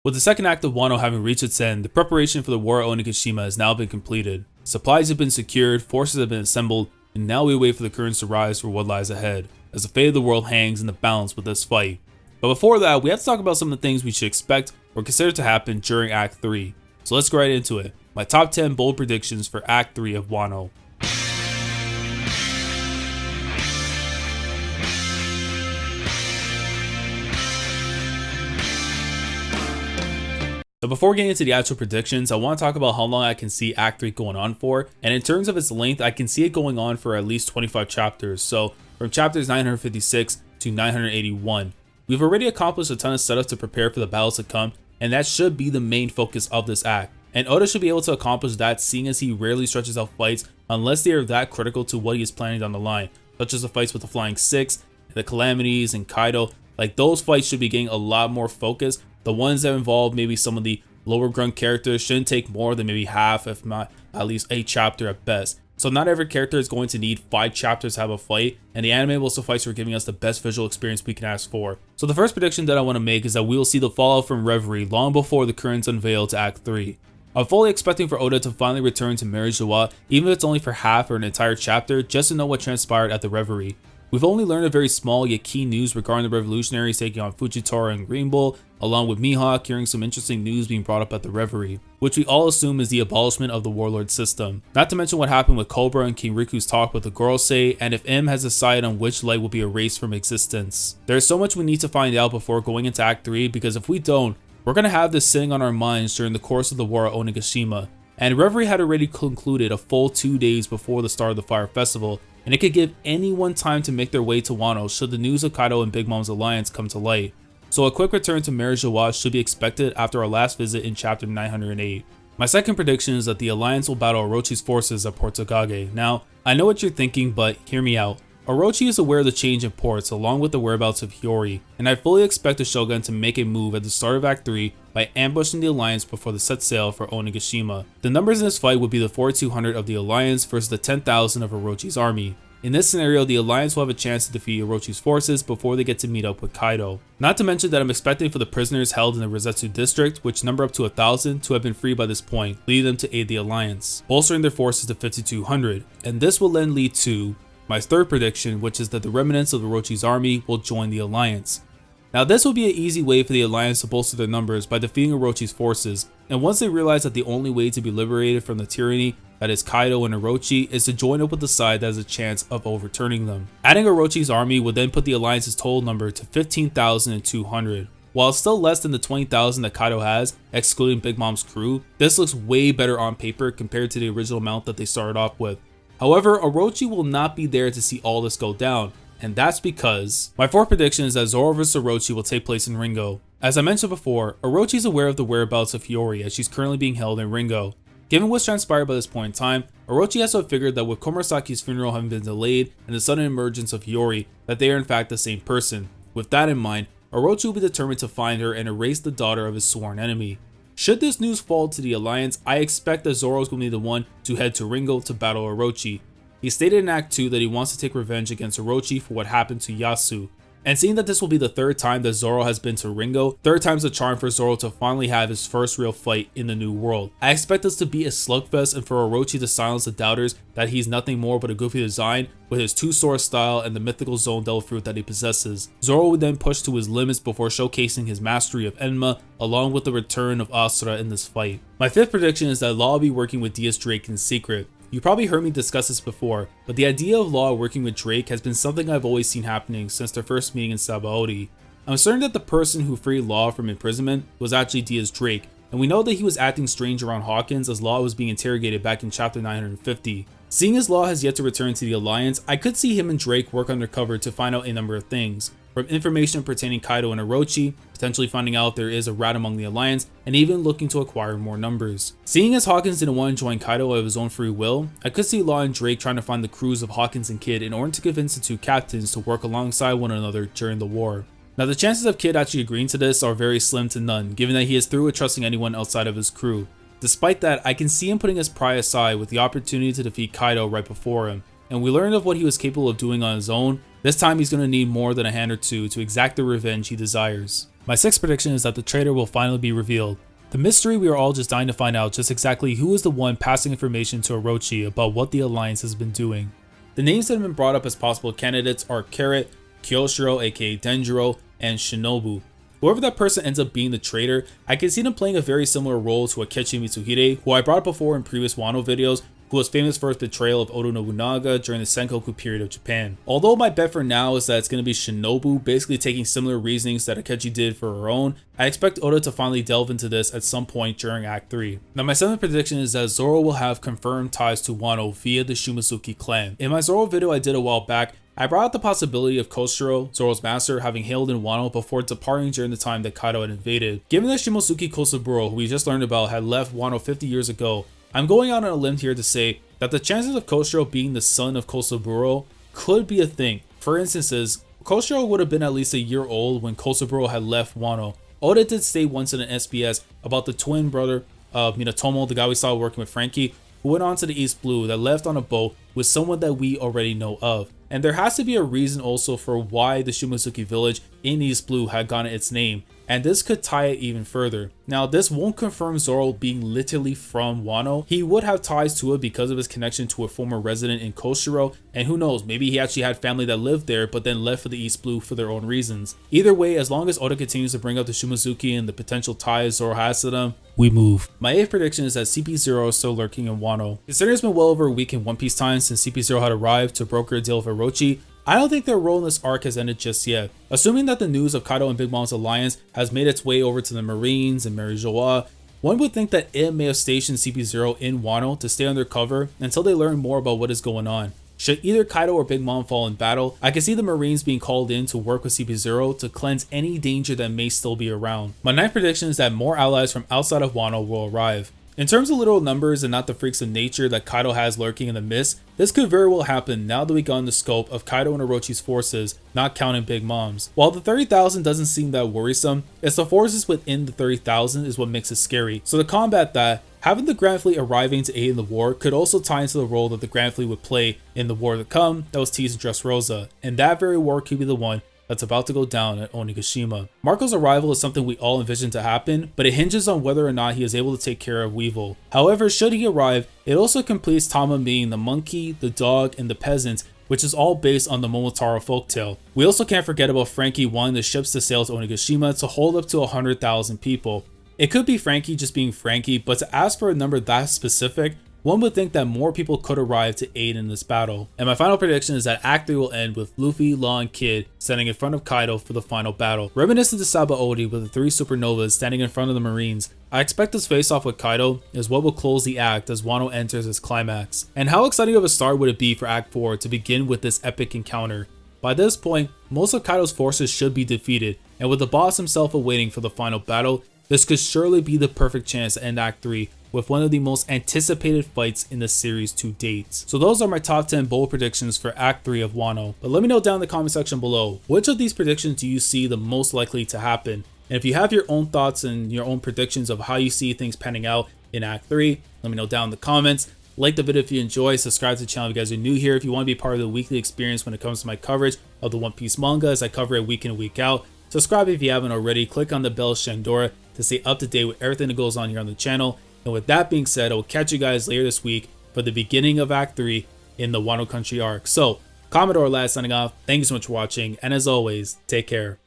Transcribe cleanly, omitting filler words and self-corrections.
With the second act of Wano having reached its end, the preparation for the war at Onigashima has now been completed. Supplies have been secured, forces have been assembled, and now we wait for the currents to rise for what lies ahead, as the fate of the world hangs in the balance with this fight. But before that, we have to talk about some of the things we should expect or consider to happen during Act 3. So let's go right into it. My top 10 bold predictions for Act 3 of Wano. So before getting into the actual predictions, I want to talk about how long I can see Act 3 going on for, and in terms of its length, I can see it going on for at least 25 chapters, so from chapters 956 to 981. We've already accomplished a ton of setup to prepare for the battles to come, and that should be the main focus of this act. And Oda should be able to accomplish that, seeing as he rarely stretches out fights unless they are that critical to what he is planning down the line, such as the fights with the Flying Six, the Calamities, and Kaido. Like, those fights should be getting a lot more focus. The ones that involve maybe some of the lower grunt characters shouldn't take more than maybe half, if not at least a chapter at best. So not every character is going to need 5 chapters to have a fight, and the anime will suffice for giving us the best visual experience we can ask for. So the first prediction that I want to make is that we will see the fallout from Reverie long before the currents unveil to Act 3. I'm fully expecting for Oda to finally return to Marijoa, even if it's only for half or an entire chapter, just to know what transpired at the Reverie. We've only learned a very small yet key news regarding the revolutionaries taking on Fujitora and Green Bull, along with Mihawk hearing some interesting news being brought up at the Reverie, which we all assume is the abolishment of the warlord system. Not to mention what happened with Cobra and King Riku's talk with the Gorosei, and if M has decided on which light will be erased from existence. There's so much we need to find out before going into Act 3, because if we don't, we're going to have this sitting on our minds during the course of the war at Onigashima. And Reverie had already concluded a full 2 days before the start of the Fire Festival, and it could give anyone time to make their way to Wano should the news of Kaido and Big Mom's alliance come to light. So a quick return to Marijoa should be expected after our last visit in chapter 908. My second prediction is that the alliance will battle Orochi's forces at Port Tokage. Now, I know what you're thinking, but hear me out. Orochi is aware of the change in ports along with the whereabouts of Hiyori, and I fully expect the Shogun to make a move at the start of Act 3 by ambushing the alliance before they set sail for Onigashima. The numbers in this fight would be the 4,200 of the alliance versus the 10,000 of Orochi's army. In this scenario, the alliance will have a chance to defeat Orochi's forces before they get to meet up with Kaido. Not to mention that I'm expecting for the prisoners held in the Rosetsu district, which number up to 1,000, to have been freed by this point, leading them to aid the alliance, bolstering their forces to 5,200, and this will then lead to my third prediction, which is that the remnants of Orochi's army will join the alliance. Now this will be an easy way for the alliance to bolster their numbers by defeating Orochi's forces, and once they realize that the only way to be liberated from the tyranny that is Kaido and Orochi is to join up with the side that has a chance of overturning them. Adding Orochi's army would then put the alliance's total number to 15,200. While it's still less than the 20,000 that Kaido has, excluding Big Mom's crew, this looks way better on paper compared to the original amount that they started off with. However, Orochi will not be there to see all this go down, and that's because my fourth prediction is that Zoro vs Orochi will take place in Ringo. As I mentioned before, Orochi is aware of the whereabouts of Hiyori as she's currently being held in Ringo. Given what's transpired by this point in time, Orochi has to have figured that with Komurasaki's funeral having been delayed and the sudden emergence of Hiyori, that they are in fact the same person. With that in mind, Orochi will be determined to find her and erase the daughter of his sworn enemy. Should this news fall to the alliance, I expect that Zoro is going to be the one to head to Ringo to battle Orochi. He stated in Act 2 that he wants to take revenge against Orochi for what happened to Yasu. And seeing that this will be the third time that Zoro has been to Ringo, third time's the charm for Zoro to finally have his first real fight in the new world. I expect this to be a slugfest and for Orochi to silence the doubters that he's nothing more but a goofy design with his two-sword style and the mythical zone devil fruit that he possesses. Zoro would then push to his limits before showcasing his mastery of Enma along with the return of Asura in this fight. My fifth prediction is that Law will be working with DS Drake in secret. You probably heard me discuss this before, but the idea of Law working with Drake has been something I've always seen happening since their first meeting in Sabaody. I'm certain that the person who freed Law from imprisonment was actually DS Drake, and we know that he was acting strange around Hawkins as Law was being interrogated back in chapter 950. Seeing as Law has yet to return to the Alliance, I could see him and Drake work undercover to find out a number of things, from information pertaining Kaido and Orochi, potentially finding out if there is a rat among the Alliance, and even looking to acquire more numbers. Seeing as Hawkins didn't want to join Kaido of his own free will, I could see Law and Drake trying to find the crews of Hawkins and Kid in order to convince the two captains to work alongside one another during the war. Now the chances of Kid actually agreeing to this are very slim to none, given that he is through with trusting anyone outside of his crew. Despite that, I can see him putting his pride aside with the opportunity to defeat Kaido right before him, and we learned of what he was capable of doing on his own. This time he's going to need more than a hand or two to exact the revenge he desires. My sixth prediction is that the traitor will finally be revealed. The mystery we are all just dying to find out just exactly who is the one passing information to Orochi about what the Alliance has been doing. The names that have been brought up as possible candidates are Carrot, Kyoshiro aka Denjiro, and Shinobu. Whoever that person ends up being the traitor, I can see them playing a very similar role to Akechi Mitsuhide, who I brought up before in previous Wano videos, who was famous for his betrayal of Oda Nobunaga during the Sengoku period of Japan. Although my bet for now is that it's going to be Shinobu, basically taking similar reasonings that Akechi did for her own, I expect Oda to finally delve into this at some point during Act 3. Now my seventh prediction is that Zoro will have confirmed ties to Wano via the Shumazuki clan. In my Zoro video I did a while back, I brought up the possibility of Koshiro, Zoro's master, having hailed in Wano before departing during the time that Kaido had invaded. Given that Shimosuke Kosaburo, who we just learned about, had left Wano 50 years ago, I'm going out on a limb here to say that the chances of Koshiro being the son of Kosaburo could be a thing. For instances, Koshiro would have been at least a year old when Kosaburo had left Wano. Oda did state once in an SBS about the twin brother of Minatomo, the guy we saw working with Frankie, who went on to the East Blue that left on a boat with someone that we already know of. And there has to be a reason also for why the Shumazuki village in East Blue had gotten its name, and this could tie it even further. Now this won't confirm Zoro being literally from Wano. He would have ties to it because of his connection to a former resident in Koshiro, and who knows, maybe he actually had family that lived there but then left for the East Blue for their own reasons. Either way, as long as Oda continues to bring up the Shumazuki and the potential ties Zoro has to them, we move. My eighth prediction is that CP0 is still lurking in Wano. Considering it's been well over a week in One Piece time since CP0 had arrived to broker a deal with Orochi, I don't think their role in this arc has ended just yet. Assuming that the news of Kaido and Big Mom's alliance has made its way over to the Marines and Mary Joa, one would think that it may have stationed CP0 in Wano to stay undercover until they learn more about what is going on. Should either Kaido or Big Mom fall in battle, I can see the Marines being called in to work with CP0 to cleanse any danger that may still be around. My ninth prediction is that more allies from outside of Wano will arrive. In terms of literal numbers and not the freaks of nature that Kaido has lurking in the mist, this could very well happen now that we got in the scope of Kaido and Orochi's forces, not counting Big Mom's. While the 30,000 doesn't seem that worrisome, it's the forces within the 30,000 is what makes it scary. So to combat that, having the Grand Fleet arriving to aid in the war could also tie into the role that the Grand Fleet would play in the war to come that was teased in Dressrosa, and that very war could be the one that's about to go down at Onigashima. Marco's arrival is something we all envision to happen, but it hinges on whether or not he is able to take care of Weevil. However, should he arrive, it also completes Tama being the monkey, the dog, and the peasant, which is all based on the Momotaro folktale. We also can't forget about Frankie wanting the ships to sail to Onigashima to hold up to 100,000 people. It could be Frankie just being Frankie, but to ask for a number that specific, one would think that more people could arrive to aid in this battle. And my final prediction is that Act 3 will end with Luffy, Law, and Kid standing in front of Kaido for the final battle. Reminiscent to Sabaody with the three supernovas standing in front of the Marines, I expect this face-off with Kaido is what will close the act as Wano enters its climax. And how exciting of a start would it be for Act 4 to begin with this epic encounter? By this point, most of Kaido's forces should be defeated, and with the boss himself awaiting for the final battle, this could surely be the perfect chance to end Act 3 with one of the most anticipated fights in the series to date. So those are my top 10 bold predictions for Act 3 of Wano. But let me know down in the comment section below, which of these predictions do you see the most likely to happen? And if you have your own thoughts and your own predictions of how you see things panning out in Act 3, let me know down in the comments. Like the video if you enjoy, subscribe to the channel if you guys are new here. If you want to be part of the weekly experience when it comes to my coverage of the One Piece manga as I cover it week in and week out. Subscribe if you haven't already, click on the bell Shandora to stay up to date with everything that goes on here on the channel. And with that being said, I will catch you guys later this week for the beginning of Act 3 in the Wano Country Arc. So, Commodore Lad signing off. Thank you so much for watching, and as always, take care.